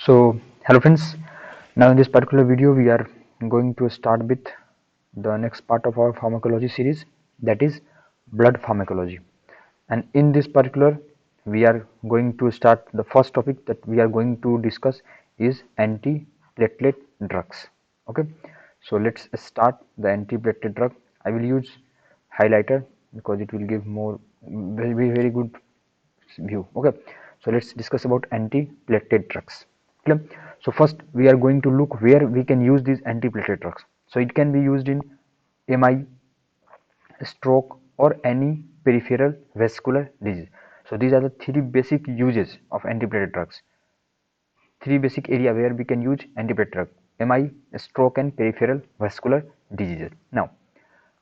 So hello friends, now in this particular video we are going to start with the next part of our pharmacology series, that is blood pharmacology. And in this particular we are going to start the first topic that we are going to discuss is antiplatelet drugs. Okay, so let's start the antiplatelet drug. I will use highlighter because it will give more very good view. Okay, so let's discuss about antiplatelet drugs. Clear? So first we are going to look where we can use these antiplatelet drugs. So it can be used in MI, stroke, or any peripheral vascular disease. So these are the three basic uses of antiplatelet drugs. Three basic area where we can use antiplatelet drug: MI, stroke, and peripheral vascular diseases. Now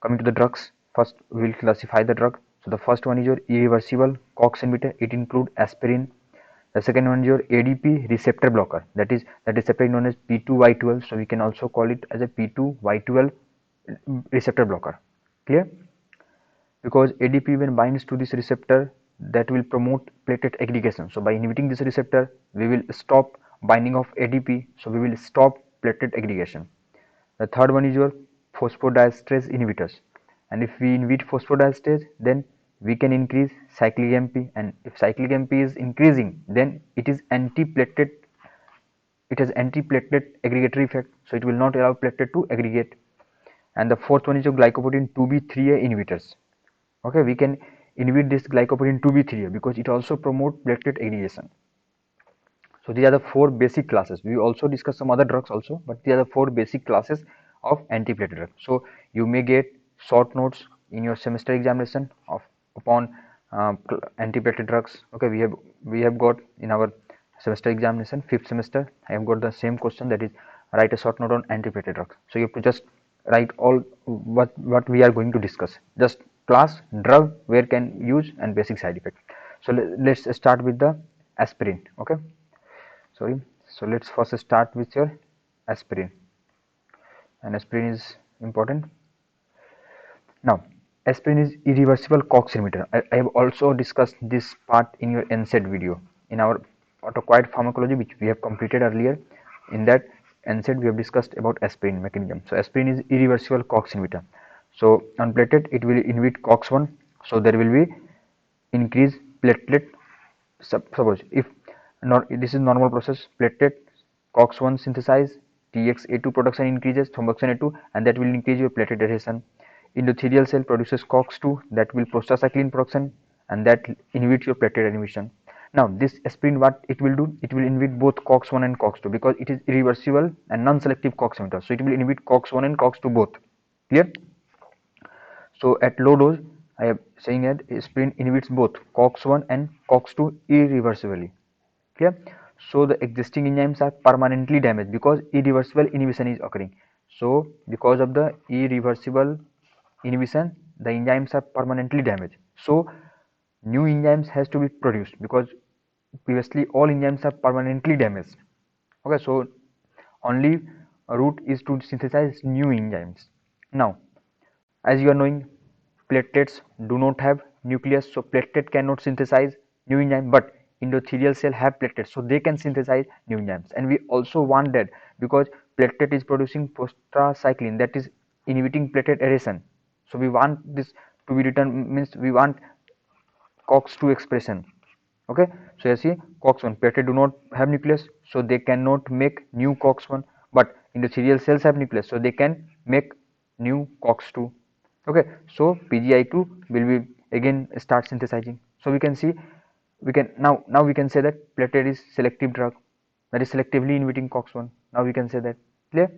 coming to the drugs, first we will classify the drug. So the first one is your irreversible COX inhibitor. It includes aspirin. The second one is your ADP receptor blocker. That is separately known as P2Y12. So we can also call it as a P2Y12 receptor blocker. Clear? Because ADP when binds to this receptor, that will promote platelet aggregation. So by inhibiting this receptor, we will stop binding of ADP. So we will stop platelet aggregation. The third one is your phosphodiesterase inhibitors, and if we inhibit phosphodiesterase, then we can increase cyclic MP, and if cyclic MP is increasing, then it is antiplatelet. It has antiplatelet aggregatory effect, so it will not allow platelet to aggregate. And the fourth one is your glycoprotein 2B3A inhibitors. Okay, we can inhibit this glycoprotein 2B3A because it also promotes platelet aggregation. So these are the four basic classes. We also discuss some other drugs also, but these are the four basic classes of antiplatelet drugs. So you may get short notes in your semester examination of upon antiplatelet drugs. Okay, we have got in our semester examination 5th semester. I have got the same question, that is write a short note on antiplatelet drugs. So you have to just write all what we are going to discuss. Just class, drug, where can use, and basic side effect. So let's start with the aspirin. Okay. Sorry, so let's first start with your aspirin, and aspirin is important. Now aspirin is irreversible COX inhibitor. I have also discussed this part in your NSAID video in our autoacquired pharmacology, which we have completed earlier. In that NSAID we have discussed about aspirin mechanism. So aspirin is irreversible COX inhibitor. So on platelet it will inhibit COX-1, so there will be increase platelet. Suppose if not, this is normal process, platelet COX-1 synthesize, TXA2 production increases, thromboxane A2, and that will increase your platelet adhesion. Endothelial cell produces COX-2, that will prostacyclin production, and that inhibits your platelet inhibition. Now this aspirin, what it will do, it will inhibit both COX-1 and COX-2 because it is irreversible and non-selective COX inhibitor, so it will inhibit COX-1 and COX-2 both. Clear? So at low dose, I am saying that aspirin inhibits both COX-1 and COX-2 irreversibly. Clear? So the existing enzymes are permanently damaged because irreversible inhibition is occurring. So because of the irreversible inhibition, the enzymes are permanently damaged. So new enzymes has to be produced because previously all enzymes are permanently damaged. Okay, so only route is to synthesize new enzymes. Now as you are knowing, platelets do not have nucleus, so platelet cannot synthesize new enzyme, but endothelial cell have platelets, so they can synthesize new enzymes. And we also want that because platelet is producing prostacyclin, that is inhibiting platelet adhesion. So we want this to be written, means we want COX-2 expression. Okay, so you see COX-1, platelet do not have nucleus, so they cannot make new COX-1, but endothelial cells have nucleus, so they can make new COX-2. Okay, so PGI2 will be again start synthesizing. So we can see, we can now we can say that platelet is selective drug, that is selectively inhibiting COX-1. Now we can say that. Clear?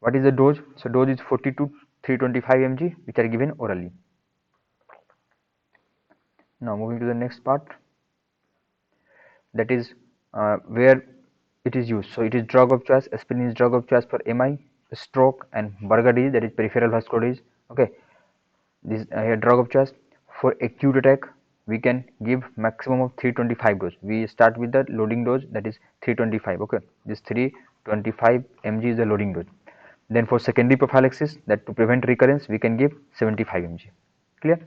What is the dose? So dose is 40 to 325 mg, which are given orally. Now moving to the next part, that is where it is used. So it is drug of choice. Aspirin is drug of choice for MI, stroke, and Buerger disease, that is peripheral vascular disease. Okay, this here drug of choice for acute attack. We can give maximum of 325 dose. We start with the loading dose, that is 325. Okay, this 325 mg is the loading dose. Then for secondary prophylaxis, that to prevent recurrence, we can give 75 mg. Clear?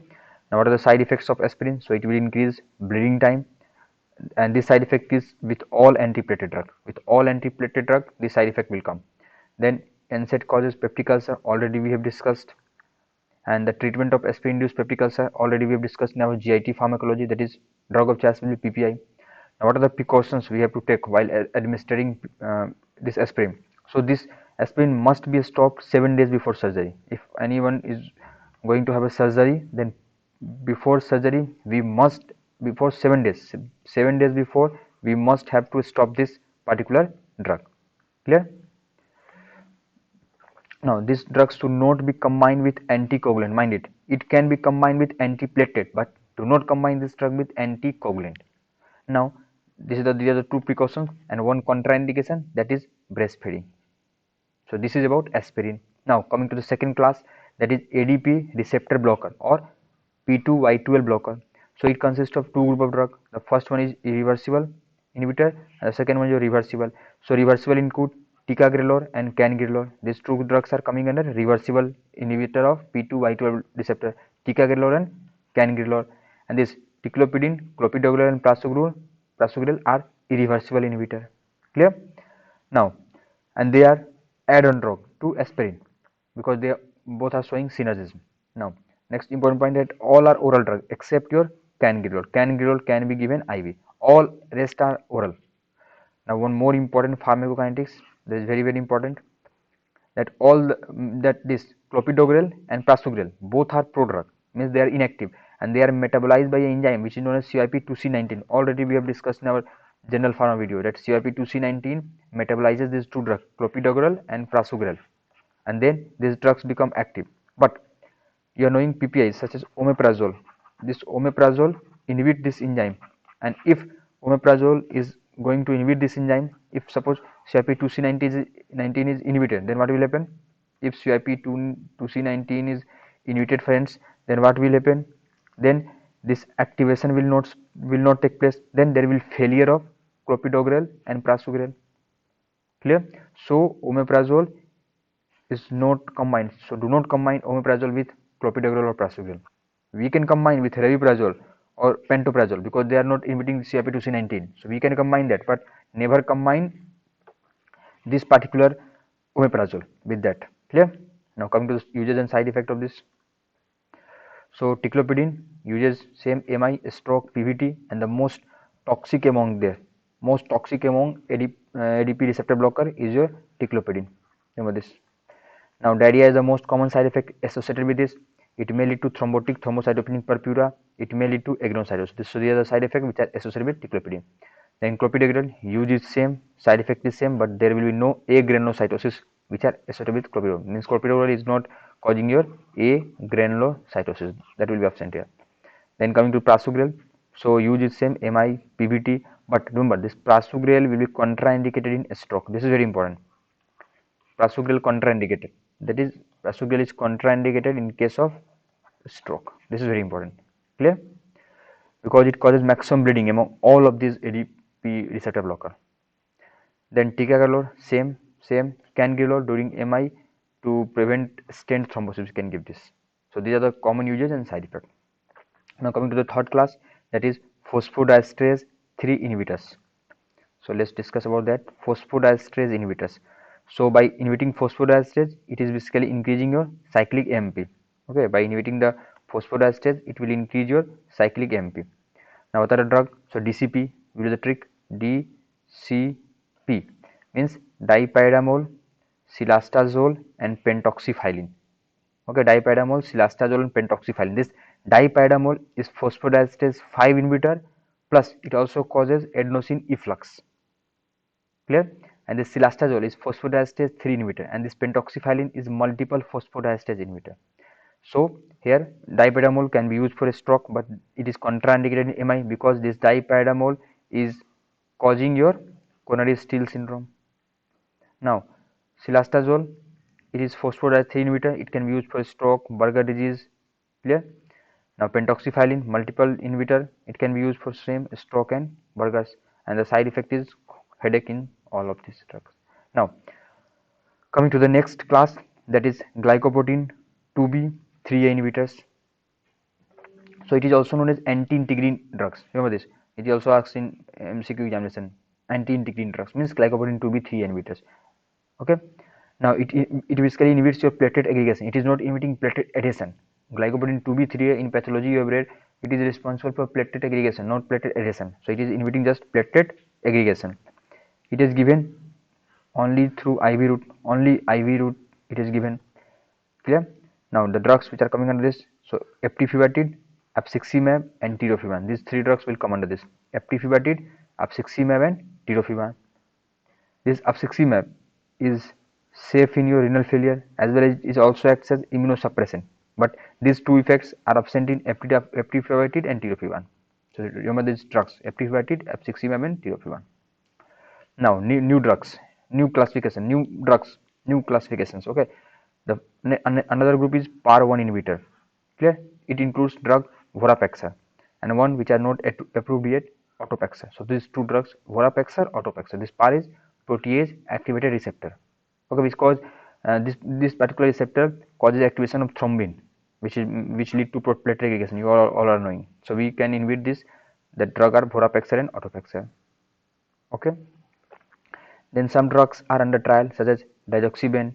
Now what are the side effects of aspirin? So it will increase bleeding time, and this side effect is with all antiplatelet drug. With all antiplatelet drug, this side effect will come. Then NSAID causes peptic ulcer, already we have discussed, and the treatment of aspirin-induced peptic ulcer, already we have discussed in our GIT pharmacology, that is drug of choice will be PPI. Now, what are the precautions we have to take while administering this aspirin? So this aspirin must be stopped 7 days before surgery. If anyone is going to have a surgery, then before surgery we must, before 7 days, 7 days before, we must have to stop this particular drug. Clear? Now, these drugs do not be combined with anticoagulant. Mind it, it can be combined with antiplatelet, but do not combine this drug with anticoagulant. Now, these are the two precautions and one contraindication, that is breastfeeding. So this is about aspirin. Now coming to the second class, that is ADP receptor blocker or P2Y12 blocker. So it consists of two group of drug. The first one is irreversible inhibitor and the second one is reversible. So reversible include ticagrelor and cangrelor. These two drugs are coming under reversible inhibitor of P2Y12 receptor, ticagrelor and cangrelor. And this ticlopidine, clopidogrel and prasugrel are irreversible inhibitor. Clear? Now, and they are add-on drug to aspirin because they both are showing synergism. Now, next important point, that all are oral drug except your cangrelor. Cangrelor can be given IV. All rest are oral. Now, one more important pharmacokinetics that is very important, that that this clopidogrel and prasugrel both are prodrug, means they are inactive and they are metabolized by an enzyme which is known as CYP2C19. Already we have discussed in our general pharma video that CYP2C19 metabolizes these two drugs, clopidogrel and prasugrel, and then these drugs become active. But you are knowing PPIs such as omeprazole. This omeprazole inhibit this enzyme, and if omeprazole is going to inhibit this enzyme, if suppose CYP2C19 is inhibited, then what will happen? If CYP2C19 is inhibited, friends, then what will happen? Then this activation will not take place. Then there will failure of clopidogrel and prasugrel. Clear? So omeprazole is not combined. So do not combine omeprazole with clopidogrel or prasugrel. We can combine with rabeprazole or pantoprazole because they are not inhibiting CYP2C19. So we can combine that, but never combine this particular omeprazole with that. Clear? Now coming to the uses and side effect of this. So ticlopidine uses same MI, stroke, PVT, and the most toxic among ADP receptor blocker is your ticlopidine. Remember this. Now diarrhea is the most common side effect associated with this. It may lead to thrombotic thrombocytopenic purpura. It may lead to agranulocytosis. So these are the side effects which are associated with ticlopidine. Then clopidogrel use is same, side effect is same, but there will be no agranulocytosis which are associated with clopidogrel. Means clopidogrel is not causing your agranulocytosis, that will be absent here. Then coming to prasugrel, so use is same, MI, PVT, but remember this prasugrel will be contraindicated in stroke. This is very important. Prasugrel contraindicated, that is prasugrel is contraindicated in case of stroke. This is very important. Clear? Because it causes maximum bleeding among all of these ADP receptor blocker. Then ticagrelor, same cangrelor during MI to prevent stent thrombosis, we can give this. So these are the common uses and side effects. Now coming to the third class, that is phosphodiesterase 3 inhibitors. So let's discuss about that. Phosphodiesterase inhibitors. So by inhibiting phosphodiesterase, it is basically increasing your cyclic AMP. Okay, by inhibiting the phosphodiesterase, it will increase your cyclic AMP. Now what are the drug? So DCP, will do the trick. DCP means dipyridamole, silastazole and pentoxifylline. Okay, dipyridamole, silastazole and pentoxifylline. This dipyridamole is phosphodiesterase 5 inhibitor, plus it also causes adenosine efflux. Clear? And this silastazole is phosphodiesterase 3 inhibitor, and this pentoxifylline is multiple phosphodiesterase inhibitor. So here dipyridamole can be used for a stroke, but it is contraindicated in MI because this dipyridamole is causing your coronary steal syndrome. Now silastazole, it is phosphodiesterase 3 inhibitor, it can be used for stroke, Buerger disease. Clear? Now pentoxifylline, multiple inhibitor, it can be used for same stroke and Buerger's, and the side effect is headache in all of these drugs. Now coming to the next class, that is glycoprotein 2B 3A inhibitors. So it is also known as anti-integrin drugs. Remember this, It also asks in MCQ examination. Anti-integrity drugs means glycoprotein 2b3 inhibitors. Okay. Now it basically inhibits your platelet aggregation. It is not inhibiting platelet adhesion. Glycoprotein 2b3 in pathology you have read, it is responsible for platelet aggregation, not platelet adhesion. So it is inhibiting just platelet aggregation. It is given only through IV route. Only IV route it is given. Clear? Now the drugs which are coming under this, so eptifibatide, abciximab and tirofiban. These three drugs will come under this. Eptifibatide, abciximab and tirofiban. This abciximab is safe in your renal failure as well as it also acts as immunosuppressant. But these two effects are absent in eptifibatide and tirofiban. So remember these drugs: eptifibatide, abciximab and tirofiban. Now new drugs, new classification, new drugs, new classifications. Okay, the another group is PAR1 inhibitor. Clear? It includes drug Vorapaxar and one which are not approved yet, Autopaxar. So these two drugs, Vorapaxar, Autopaxar. This PAR is protease activated receptor. Okay, because this particular receptor causes activation of thrombin, which lead to platelet aggregation. You all are knowing. So we can inhibit this. The drug are Vorapaxar and Autopaxar. Okay. Then some drugs are under trial such as digoxin,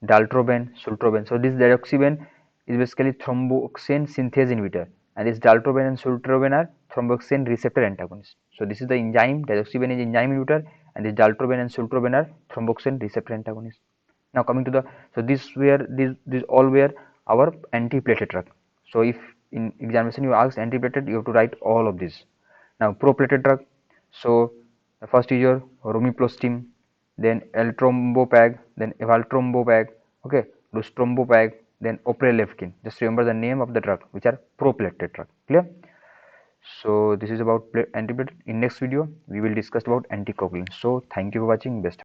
daltroben, sultroben. So this digoxin is basically thromboxane synthase inhibitor and this daltroben and sultroben are thromboxane receptor antagonists. So this is the enzyme, digoxin is enzyme inhibitor and this daltroben and sultroben are thromboxane receptor antagonists. Now coming to the, so these all were our antiplatelet drug. So if in examination you ask antiplatelet, you have to write all of these. Now proplatelet drug, so the first is your romiplostim, then eltrombopag, then evaltrombopag, okay, lustrombopag, then oprelevkin. Just remember the name of the drug which are proplatelet drug. Clear? So this is about antiplatelet. In next video we will discuss about anticoagulants. So thank you for watching. Best.